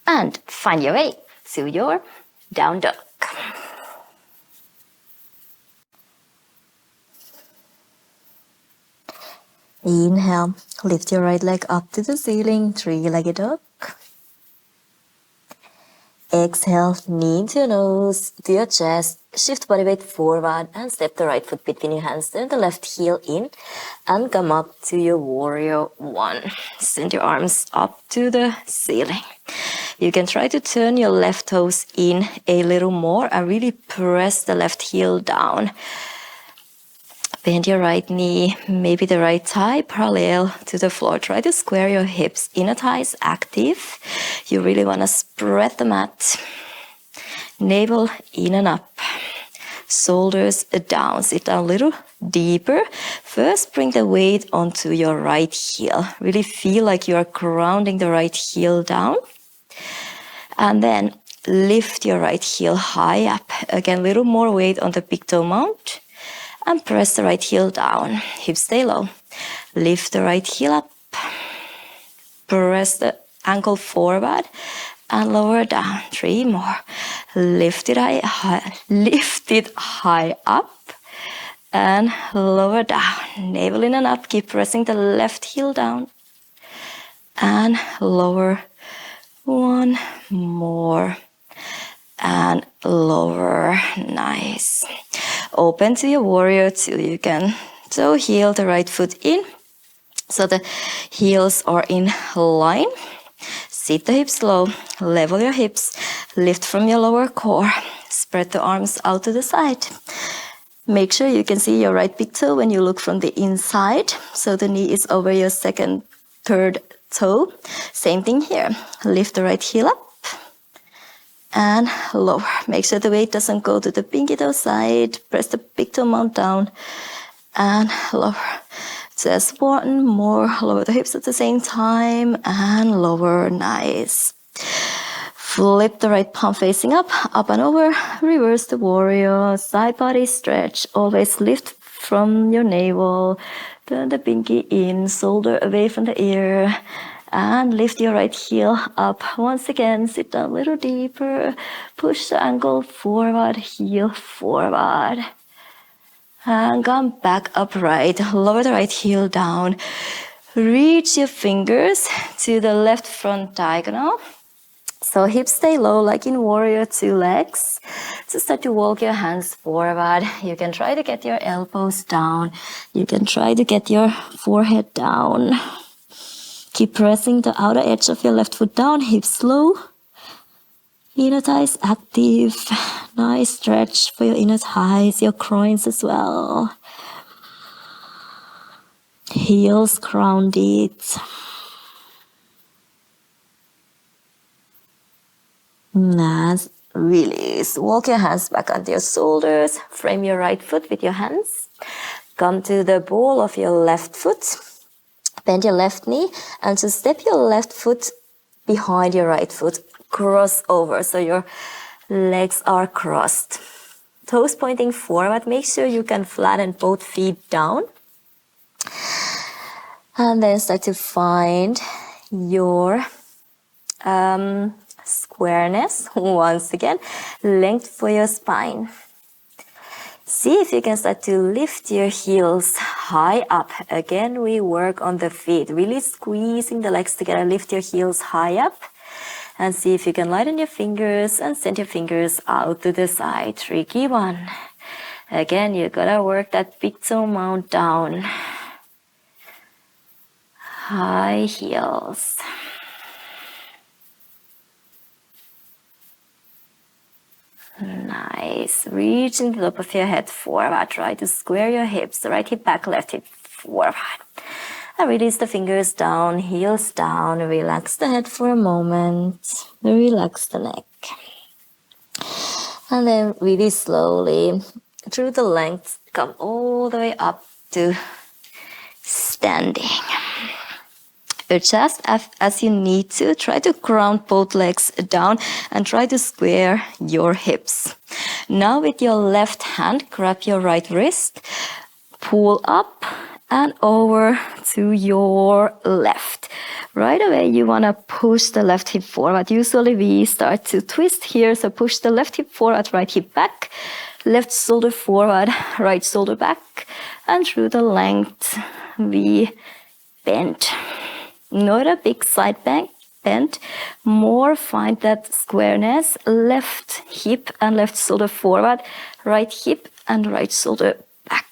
And find your way to your down dog. Inhale. Lift your right leg up to the ceiling. Three-legged dog. Exhale, knee into your nose, to your chest, shift body weight forward and step the right foot between your hands, turn the left heel in and come up to your warrior one. Send your arms up to the ceiling. You can try to turn your left toes in a little more and really press the left heel down. Bend your right knee, maybe the right thigh parallel to the floor. Try to square your hips. Inner thighs active. You really want to spread the mat. Navel in and up. Shoulders down. Sit down a little deeper. First, bring the weight onto your right heel. Really feel like you are grounding the right heel down. And then lift your right heel high up. Again, a little more weight on the big toe mount. And press the right heel down. Hips stay low. Lift the right heel up. Press the ankle forward and lower down. 3 more. Lift it high up and lower down. Navel in and up. Keep pressing the left heel down and lower. 1 more and lower. Nice. Open to your warrior till you can toe heel the right foot in. So the heels are in line. Sit the hips low. Level your hips. Lift from your lower core. Spread the arms out to the side. Make sure you can see your right big toe when you look from the inside. So the knee is over your second, third toe. Same thing here. Lift the right heel up. And lower. Make sure the weight doesn't go to the pinky toe side. Press the big toe mount down. and lower. Just one more. Lower the hips at the same time and lower. Nice. Flip the right palm facing up and over. Reverse the warrior. Side body stretch. Always lift from your navel. Turn the pinky in, shoulder away from the ear. And lift your right heel up. Once again, sit down a little deeper. Push the ankle forward, heel forward. And come back upright. Lower the right heel down. Reach your fingers to the left front diagonal. So hips stay low like in warrior, 2 legs. So start to walk your hands forward. You can try to get your elbows down. You can try to get your forehead down. Keep pressing the outer edge of your left foot down, hips low. Inner thighs active. Nice stretch for your inner thighs, your groins as well. Heels grounded. Nice. Release. Walk your hands back onto your shoulders. Frame your right foot with your hands. Come to the ball of your left foot. Bend your left knee and just step your left foot behind your right foot. Cross over so your legs are crossed. Toes pointing forward. Make sure you can flatten both feet down. And then start to find your squareness. Once again, length for your spine. See if you can start to lift your heels high up. Again, we work on the feet, really squeezing the legs together. Lift your heels high up. And see if you can lighten your fingers and send your fingers out to the side. Tricky one. Again, you gotta work that big toe mount down. High heels. Nice. Reach in the top of your head forward. Try to square your hips. Right hip back, left hip forward. And release the fingers down, heels down. Relax the head for a moment. Relax the neck. And then really slowly, through the length, come all the way up to standing. Adjust as you need to. Try to ground both legs down and try to square your hips. Now with your left hand, grab your right wrist, pull up and over to your left. Right away, you want to push the left hip forward. Usually we start to twist here, so push the left hip forward, right hip back, left shoulder forward, right shoulder back, and through the length, we bend. Not a big side bend, more find that squareness, left hip and left shoulder forward, right hip and right shoulder back.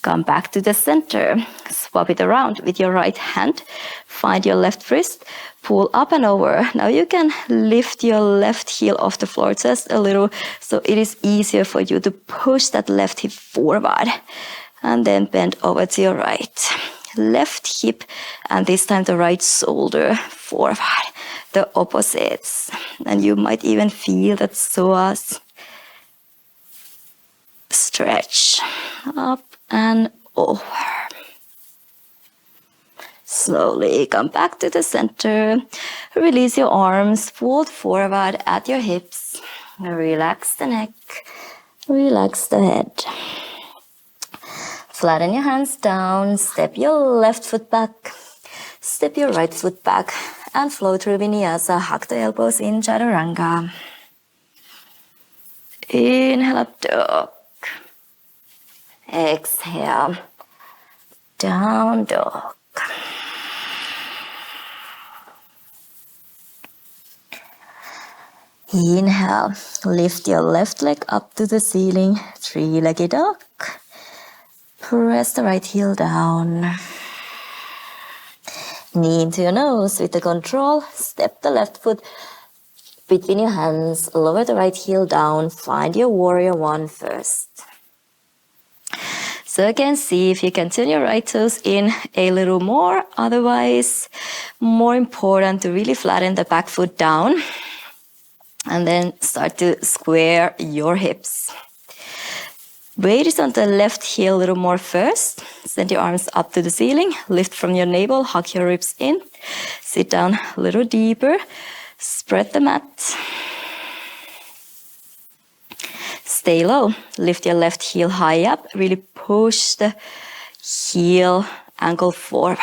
Come back to the center, swap it around with your right hand, find your left wrist, pull up and over. Now you can lift your left heel off the floor just a little so it is easier for you to push that left hip forward. And then bend over to your right. Left hip and this time the right shoulder forward. The opposites. And you might even feel that psoas stretch up and over. Slowly come back to the center. Release your arms, fold forward at your hips. Relax the neck. Relax the head. Flatten your hands down. Step your left foot back. Step your right foot back. And flow through vinyasa. Hug the elbows in Chaturanga. Inhale up dog. Exhale. Down dog. Inhale. Lift your left leg up to the ceiling. Three-legged dog. Press the right heel down. Knee into your nose with the control. Step the left foot between your hands. Lower the right heel down. Find your warrior one first. So again, see if you can turn your right toes in a little more. Otherwise, more important to really flatten the back foot down. And then start to square your hips. Weight is on the left heel a little more first. Send your arms up to the ceiling. Lift from your navel, hug your ribs in. Sit down a little deeper. Spread the mat. Stay low. Lift your left heel high up. Really push the heel ankle forward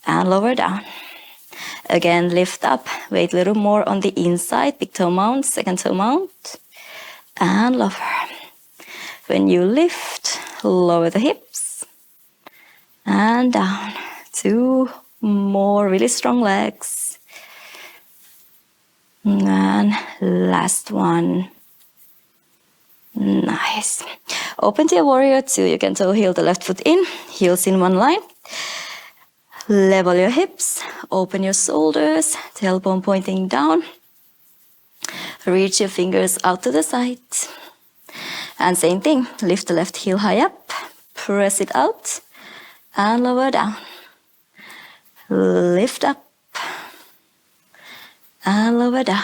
and lower down. Again, lift up. Weight a little more on the inside. Big toe mount, second toe mount. And lower. When you lift, lower the hips. And down. 2 more really strong legs. And last one. Nice. Open to your warrior 2. You can toe heel the left foot in, heels in one line. Level your hips, open your shoulders, tailbone pointing down. Reach your fingers out to the side. And same thing, lift the left heel high up, press it out, and lower down. Lift up, and lower down.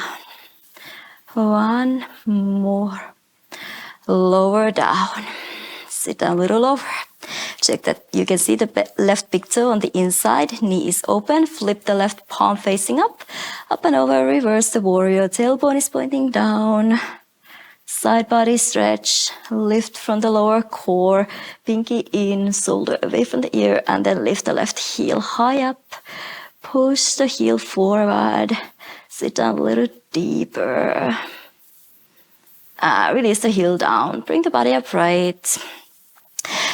One more. Lower down. Sit down a little lower. Check that you can see the left big toe on the inside. Knee is open. Flip the left palm facing up. Up and over. Reverse the warrior. Tailbone is pointing down. Side body stretch. Lift from the lower core. Pinky in. Shoulder away from the ear. And then lift the left heel high up. Push the heel forward. Sit down a little deeper. Release the heel down. Bring the body upright.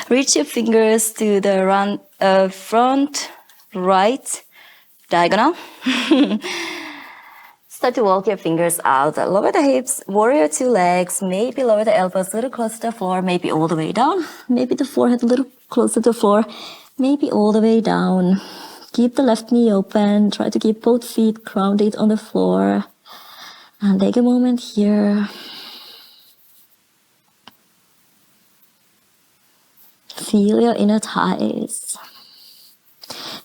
Reach your fingers to the front right diagonal. Start to walk your fingers out. Lower the hips, warrior 2 legs. Maybe lower the elbows a little closer to the floor. Maybe all the way down. Maybe the forehead a little closer to the floor. Maybe all the way down. Keep the left knee open. Try to keep both feet grounded on the floor. And take a moment here. Feel your inner thighs.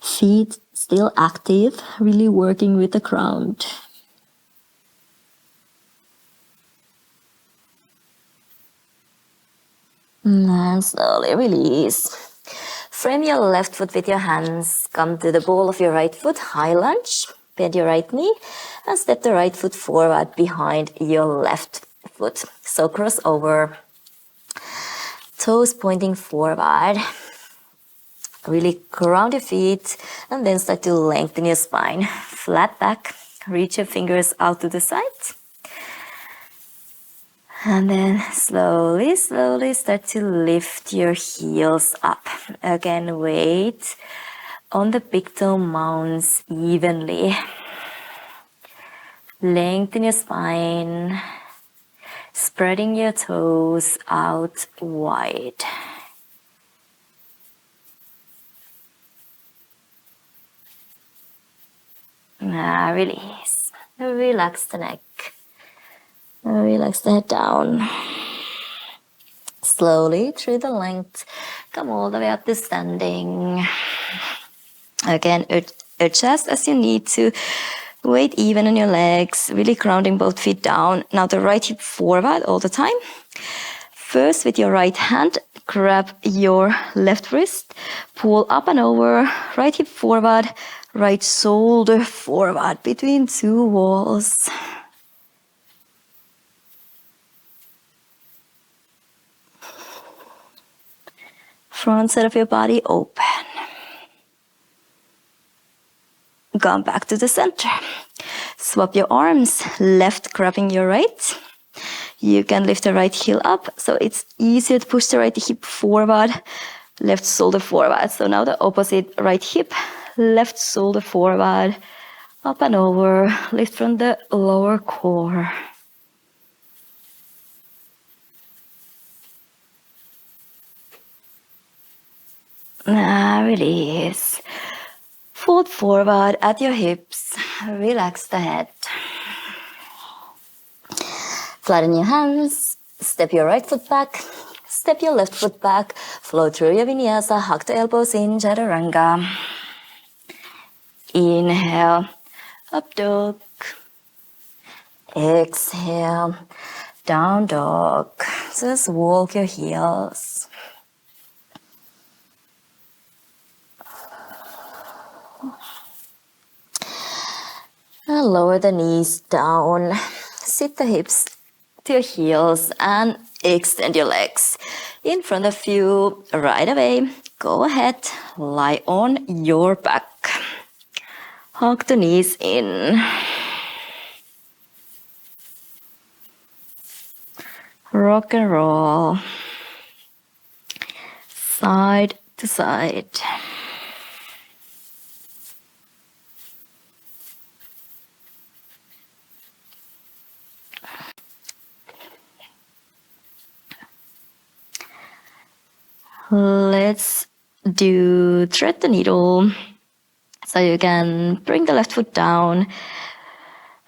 Feet still active, really working with the ground. And slowly release. Frame your left foot with your hands. Come to the ball of your right foot, high lunge. Bend your right knee and step the right foot forward behind your left foot. So cross over. Toes pointing forward. Really ground your feet and then start to lengthen your spine. Flat back. Reach your fingers out to the side. And then slowly, slowly start to lift your heels up. Again, weight on the big toe mounts evenly. Lengthen your spine. Spreading your toes out wide. Now release. Relax the neck. Relax the head down. Slowly through the length. Come all the way up to standing. Again, adjust as you need to. Weight even on your legs, really grounding both feet down. Now the right hip forward all the time. First with your right hand, grab your left wrist, pull up and over, right hip forward, right shoulder forward between 2 walls. Front side of your body open. Come back to the center. Swap your arms, left grabbing your right. You can lift the right heel up, so it's easier to push the right hip forward, left shoulder forward. So now the opposite, right hip, left shoulder forward, up and over, lift from the lower core. Now release. Fold forward at your hips. Relax the head. Flatten your hands. Step your right foot back. Step your left foot back. Flow through your vinyasa. Hug the elbows in. Chaturanga. Inhale. Up dog. Exhale. Down dog. Just walk your heels. And lower the knees down. Sit the hips to your heels and extend your legs in front of you right away. Go ahead, lie on your back. Hug the knees in. Rock and roll. Side to side. Let's do thread the needle. So you can bring the left foot down,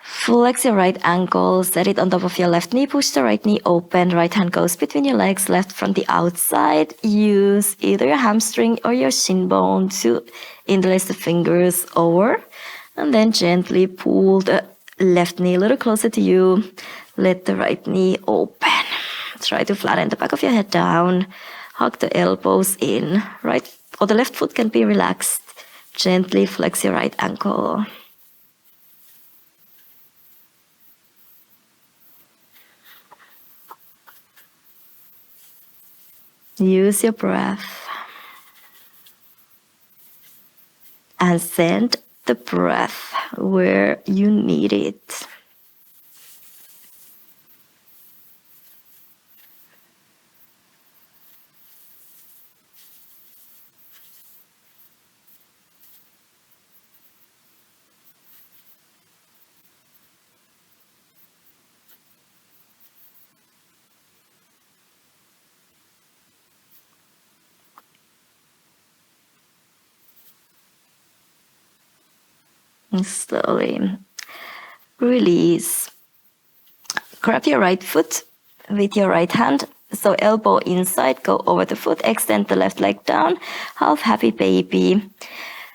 flex your right ankle, set it on top of your left knee, push the right knee open, right hand goes between your legs, left from the outside. Use either your hamstring or your shin bone to interlace the fingers over, and then gently pull the left knee a little closer to you. Let the right knee open. Try to flatten the back of your head down. Hug the elbows in. Right or the left foot can be relaxed. Gently flex your right ankle. Use your breath. And send the breath where you need it. And slowly release. Grab your right foot with your right hand. So elbow inside, go over the foot, extend the left leg down. Half happy baby.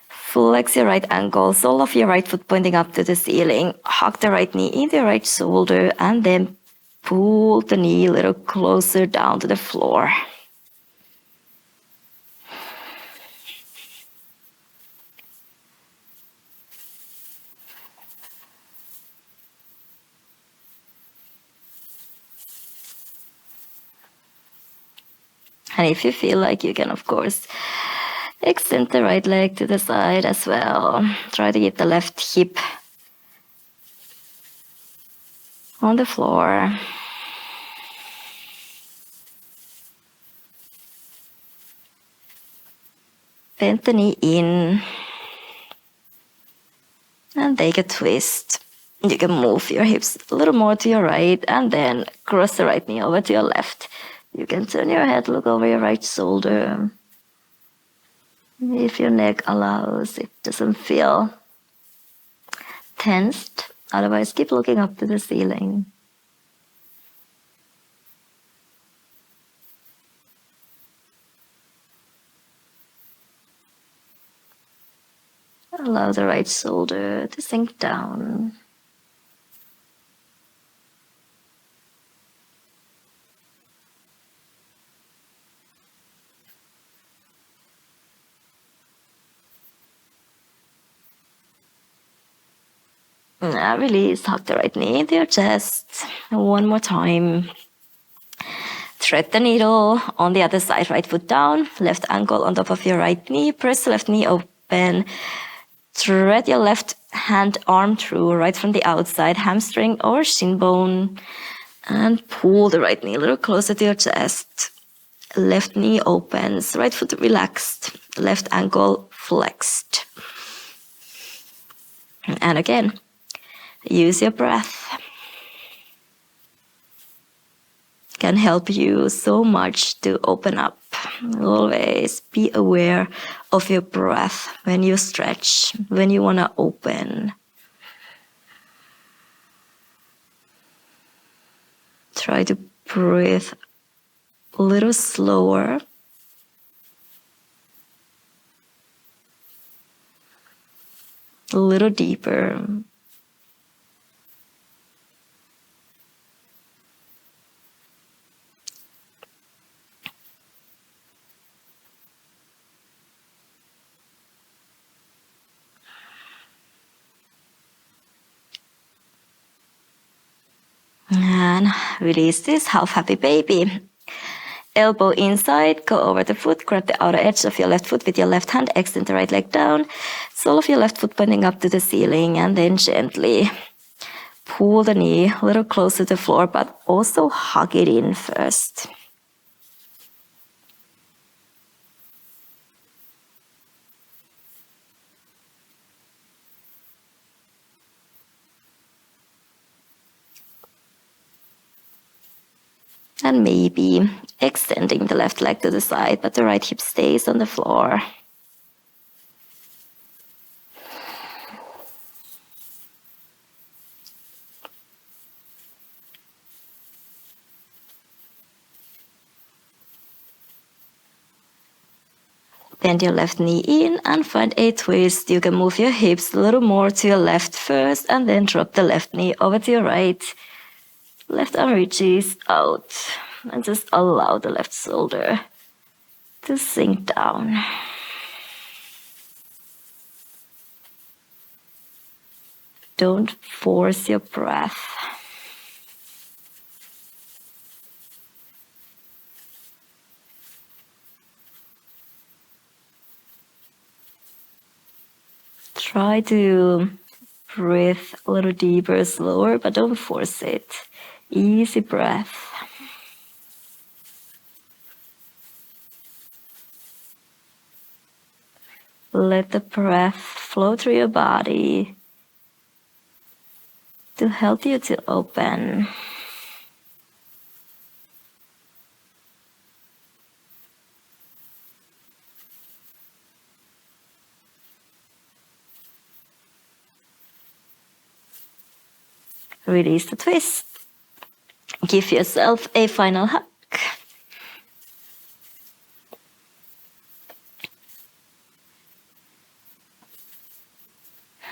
Flex your right ankle, sole of your right foot pointing up to the ceiling. Hug the right knee into your right shoulder and then pull the knee a little closer down to the floor. And if you feel like, you can, of course, extend the right leg to the side as well. Try to get the left hip on the floor. Bend the knee in. And take a twist. You can move your hips a little more to your right and then cross the right knee over to your left. You can turn your head, look over your right shoulder. If your neck allows, it doesn't feel tensed. Otherwise, keep looking up to the ceiling. Allow the right shoulder to sink down. Now release, hug the right knee into your chest. One more time. Thread the needle on the other side, right foot down, left ankle on top of your right knee, press the left knee open. Thread your left hand arm through right from the outside, hamstring or shin bone, and pull the right knee a little closer to your chest. Left knee opens, right foot relaxed, left ankle flexed. And again, use your breath. Can help you so much to open up. Always be aware of your breath when you stretch, when you want to open. Try to breathe a little slower. A little deeper. and release this half happy baby. Elbow inside, go over the foot, grab the outer edge of your left foot with your left hand, extend the right leg down, sole of your left foot pointing up to the ceiling, and then gently pull the knee a little closer to the floor, but also hug it in first. And maybe extending the left leg to the side, but the right hip stays on the floor. Bend your left knee in and find a twist. You can move your hips a little more to your left first and then drop the left knee over to your right. Left arm reaches out and just allow the left shoulder to sink down. Don't force your breath. Try to breathe a little deeper, slower, but don't force it. Easy breath. Let the breath flow through your body to help you to open. Release the twist. Give yourself a final hug.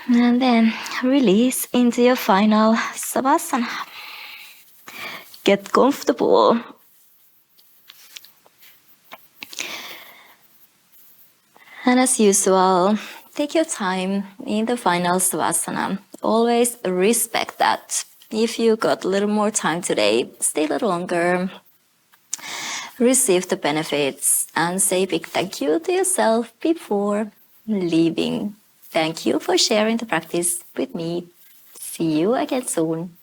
And then release into your final savasana. Get comfortable. And as usual, take your time in the final savasana. Always respect that. If you got a little more time today, stay a little longer. Receive the benefits and say a big thank you to yourself before leaving. Thank you for sharing the practice with me. See you again soon.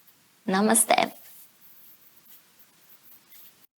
Namaste.